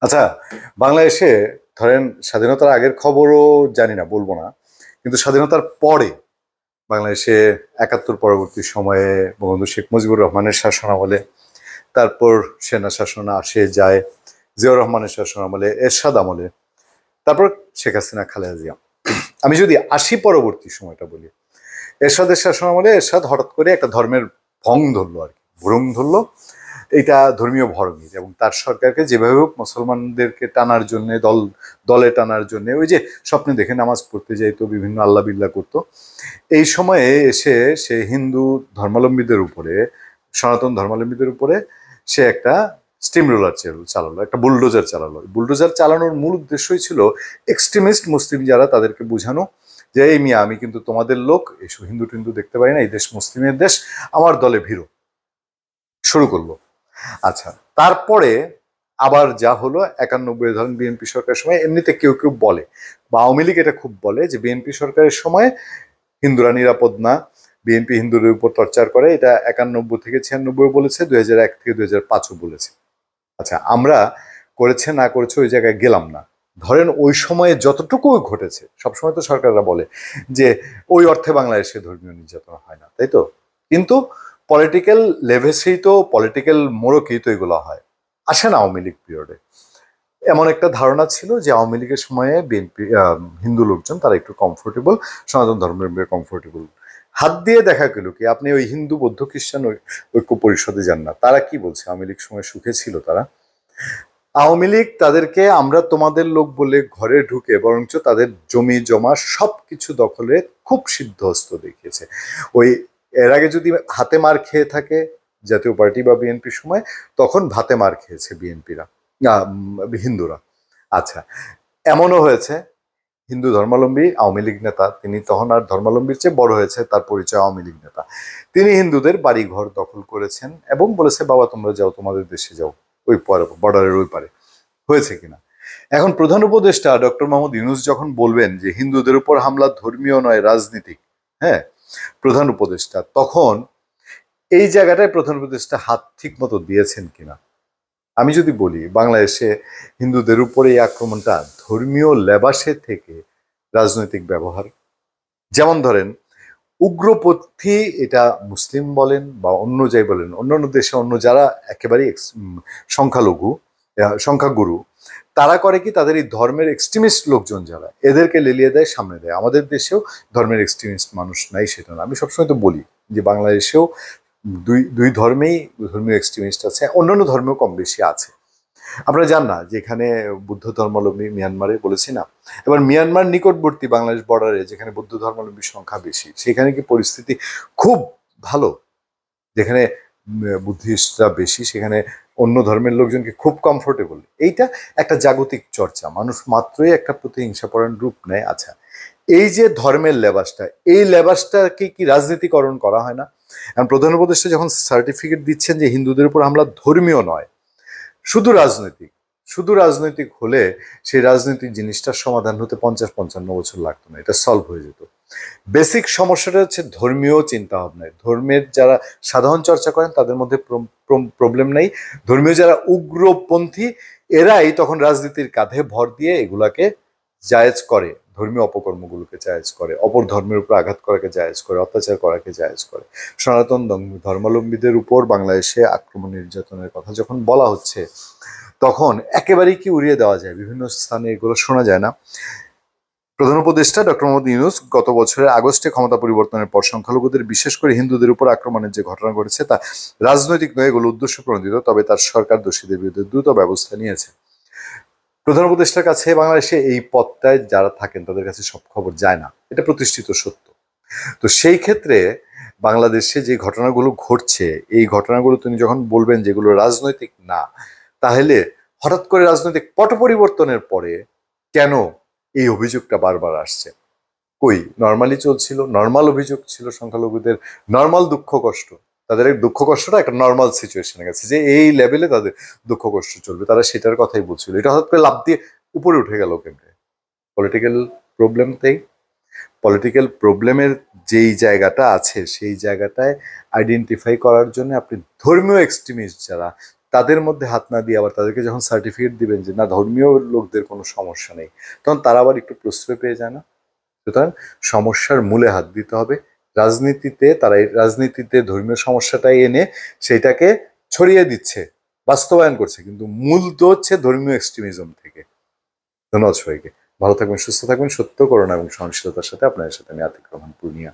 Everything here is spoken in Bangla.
আচ্ছা, বাংলাদেশে ধরেন স্বাধীনতার আগের খবরও জানি না, বলবো না, কিন্তু স্বাধীনতার পরে বাংলাদেশে ৭১ পরবর্তী সময়ে বঙ্গবন্ধু শেখ মুজিবুর রহমানের শাসনামলে, তারপর সেনা শাসন আসে যায়, জিয়াউর রহমানের শাসনামলে, এরশাদ আমলে, তারপর শেখ হাসিনা, খালেদা জিয়া। আমি যদি ৮০ পরবর্তী সময়টা বলি, এরশাদের শাসনামলে এরশাদ হঠাৎ করে একটা ধর্মের ভং ধরলো, আর কি ভ্রম ধরলো। এটা ধর্মীয় ভরমির, এবং তার সরকারকে যেভাবে হোক মুসলমানদেরকে টানার জন্য, দলে টানার জন্য, ওই যে স্বপ্নে দেখে নামাজ পড়তে যাইতো, বিভিন্ন আল্লাহ বিল্লাহ করতো। এই সময়ে এসে সে হিন্দু ধর্মাবলম্বীদের উপরে, সনাতন ধর্মাবলম্বীদের উপরে সে একটা স্টিম রোলার চালালো, একটা বুলডোজার চালালো। বুলডোজার চালানোর মূল উদ্দেশ্যই ছিল এক্সট্রিমিস্ট মুসলিম যারা, তাদেরকে বোঝানো যে এই মিয়া, আমি কিন্তু তোমাদের লোক, এসব হিন্দু টিন্দু দেখতে পারি না, এই দেশ মুসলিমের দেশ, আমার দলে ভিড়ো শুরু করলো। আচ্ছা, তারপরে আবার যা হলো ৯১ ধরেন বিএনপি সরকারের সময়, এমনিতে কেউ কেউ বলে বা আওয়ামী লীগ এটা খুব বলে যে বিএনপি সরকারের সময় হিন্দুরা নিরাপদ না, বিএনপি হিন্দুদের উপর টর্চার করে, এটা ৯১ থেকে ৯৬ বলেছে, ২০০১ থেকে ২০০৫ও বলেছে। আচ্ছা, আমরা করেছে না করেছে ওই জায়গায় গেলাম না। ধরেন ওই সময়ে যতটুকু ঘটেছে, সবসময় তো সরকাররা বলে যে ওই অর্থে বাংলাদেশে ধর্মীয় নির্যাতন হয় না, তাই তো? কিন্তু পলিটিক্যাল লেভেসেই তো, পলিটিক্যাল মোড়কেই তো এগুলো হয়। আসেন আওয়ামী লীগ পিরিয়ডে এমন একটা ধারণা ছিল যে আওয়ামী লীগের সময়ে বিএনপি, হিন্দু লোকজন তারা একটু কমফোর্টেবল, সনাতন ধর্মের কমফোর্টেবল। হাত দিয়ে দেখা গেল কি, আপনি ওই হিন্দু বৌদ্ধ খ্রিস্টান ঐক্য পরিষদে যান না, তারা কি বলছে? আওয়ামী লীগ সময় সুখে ছিল তারা। আওয়ামী লীগ তাদেরকে আমরা তোমাদের লোক বলে ঘরে ঢুকে বরঞ্চ তাদের জমি জমা সবকিছু দখলে খুব সিদ্ধহস্ত দেখিয়েছে। ওই এর আগে যদি হাতে মার খেয়ে থাকে জাতীয় পার্টি বা বিএনপির সময়, তখন ভাতে মার খেয়েছে বিএনপিরা, হিন্দুরা। আচ্ছা, এমনও হয়েছে হিন্দু ধর্মাবলম্বী আওয়ামী লীগ নেতা, তিনি তখন আর ধর্মাবলম্বীর চেয়ে বড় হয়েছে, তার পরিচয় আওয়ামী লীগ নেতা, তিনি হিন্দুদের বাড়ি ঘর দখল করেছেন এবং বলেছে বাবা তোমরা যাও, তোমাদের দেশে যাও, ওই বর্ডারের ওই পারে। হয়েছে কিনা? এখন প্রধান উপদেষ্টা ডক্টর মোহাম্মদ ইউনূস যখন বলবেন যে হিন্দুদের উপর হামলা ধর্মীয় নয় রাজনীতিক, হ্যাঁ, প্রধান উপদেষ্টা, তখন এই জায়গাটায় প্রধান উপদেষ্টা হাত ঠিক মতো দিয়েছেন কিনা? আমি যদি বলি বাংলাদেশে হিন্দুদের উপরে এই আক্রমণটা ধর্মীয় লেবাসে থেকে রাজনৈতিক ব্যবহার। যেমন ধরেন উগ্রপন্থী, এটা মুসলিম বলেন বা অন্য যাই বলেন, অন্যান্য দেশে অন্য যারা একেবারেই সংখ্যালঘু, সংখ্যাগুরু, তারা করে কি, তাদের এই ধর্মের এক্সট্রিমিস্ট লোকজন যারা, এদেরকে লেলিয়ে দেয়, সামনে দেয়। আমাদের দেশেও ধর্মের এক্সট্রিমিস্ট মানুষ নাই সেটা না। আমি সবসময় তো বলি যে বাংলাদেশেও দুই দুই ধর্মেই ধর্মীয় এক্সট্রিমিস্ট আছে, অন্যান্য ধর্মেও কম বেশি আছে। আপনারা জান না যে এখানে বুদ্ধ ধর্মাবলম্বী মিয়ানমারে, বলেছি না, এবার মিয়ানমার নিকটবর্তী বাংলাদেশ বর্ডারে যেখানে বৌদ্ধ ধর্মাবলম্বীর সংখ্যা বেশি, সেখানে কি পরিস্থিতি খুব ভালো? যেখানে বুদ্ধিস্টরা বেশি, সেখানে অন্য ধর্মের লোকজনকে খুব কমফোর্টেবল। এইটা একটা জাগতিক চর্চা, মানুষ মাত্রই একটা প্রতিহিংসাপরায়ণ রূপ নেয়। আচ্ছা, এই যে ধর্মের লেবাসটা, এই লেবাসটাকে কি রাজনীতিকরণ করা হয় না? এখন প্রধান উপদেষ্টা যখন সার্টিফিকেট দিচ্ছেন যে হিন্দুদের উপর হামলা ধর্মীয় নয়, শুধু রাজনৈতিক, শুধু রাজনৈতিক হলে সেই রাজনৈতিক জিনিসটার সমাধান হতে ৫০-৫৫ বছর লাগতো না, এটা সলভ হয়ে যেত। বেসিক সমস্যাটা হচ্ছে ধর্মীয় চিন্তা ভাবনায়। ধর্মের যারা সাধারণ চর্চা করেন তাদের মধ্যে প্রবলেম নেই, ধর্মীয় যারা উগ্রপন্থী এরাই তখন রাজনীতির কাঁধে ভর দিয়ে এগুলাকে জায়েজ করে, ধর্মীয় অপকর্মগুলোকে জায়েজ করে, অপর ধর্মের উপর আঘাত করাকে জায়েজ করে, অত্যাচার করাকে জায়েজ করে। সনাতন ধর্মাবলম্বীদের উপর বাংলাদেশে আক্রমণ নির্যাতনের কথা যখন বলা হচ্ছে, তখন একেবারেই কি উড়িয়ে দেওয়া যায়? বিভিন্ন স্থানে এগুলো শোনা যায় না? প্রধান উপদেষ্টা ডক্টর মোহাম্মদ ইউনূস গত বছরের আগস্টে ক্ষমতা পরিবর্তনের পর সংখ্যালঘুদের, বিশেষ করে হিন্দুদের উপর আক্রমণের যে ঘটনা ঘটেছে তা রাজনৈতিক নয়, এগুলো উদ্দেশ্য প্রণোদিত, তবে তার সরকার দোষীদের বিরুদ্ধে দ্রুত ব্যবস্থা নিয়েছে। প্রধান উপদেষ্টার কাছে বাংলাদেশে এই পদটায় যারা থাকেন তাদের কাছে সব খবর যায় না, এটা প্রতিষ্ঠিত সত্য। তো সেই ক্ষেত্রে বাংলাদেশে যে ঘটনাগুলো ঘটছে, এই ঘটনাগুলো তিনি যখন বলবেন যেগুলো রাজনৈতিক না, তাহলে হঠাৎ করে রাজনৈতিক পট পরিবর্তনের পরে কেন এই অভিযোগটা বারবার আসছে? কই, নর্মালি চলছিল, নর্মাল অভিযোগ ছিল সংখ্যালঘুদের, নর্মাল দুঃখ কষ্ট, তাদের দুঃখ কষ্টটা একটা নর্মাল সিচুয়েশনে গেছে যে এই লেভেলে তাদের দুঃখ কষ্ট চলবে, তারা সেটার কথাই বলছিল। এটা হঠাৎ করে লাফ দিয়ে উপরে উঠে গেল কেমনে? পলিটিক্যাল প্রবলেমতেই। পলিটিক্যাল প্রবলেমের যেই জায়গাটা আছে সেই জায়গাটায় আইডেন্টিফাই করার জন্য আপনি ধর্মীয় এক্সট্রিমিস্ট যারা, তাদের মধ্যে হাত না দিয়ে আবার তাদেরকে যখন সার্টিফিকেট দিবেন যে না ধর্মীয় লোকদের কোনো সমস্যা নেই, তখন তারা আবার একটু প্রশ্রয় পেয়ে যায় না? সুতরাং সমস্যার মূলে হাত দিতে হবে। রাজনীতিতে তারা এই রাজনীতিতে ধর্মীয় সমস্যাটা এনে সেটাকে ছড়িয়ে দিচ্ছে, বাস্তবায়ন করছে, কিন্তু মূল তো হচ্ছে ধর্মীয় এক্সট্রিমিজম থেকে। ধন্যবাদ সবাইকে। ভালো থাকবেন, সুস্থ থাকবেন। সত্য, করুণা এবং সহনশীলতার সাথে আপনাদের সাথে আমি আতিক রহমান পূর্ণিয়া।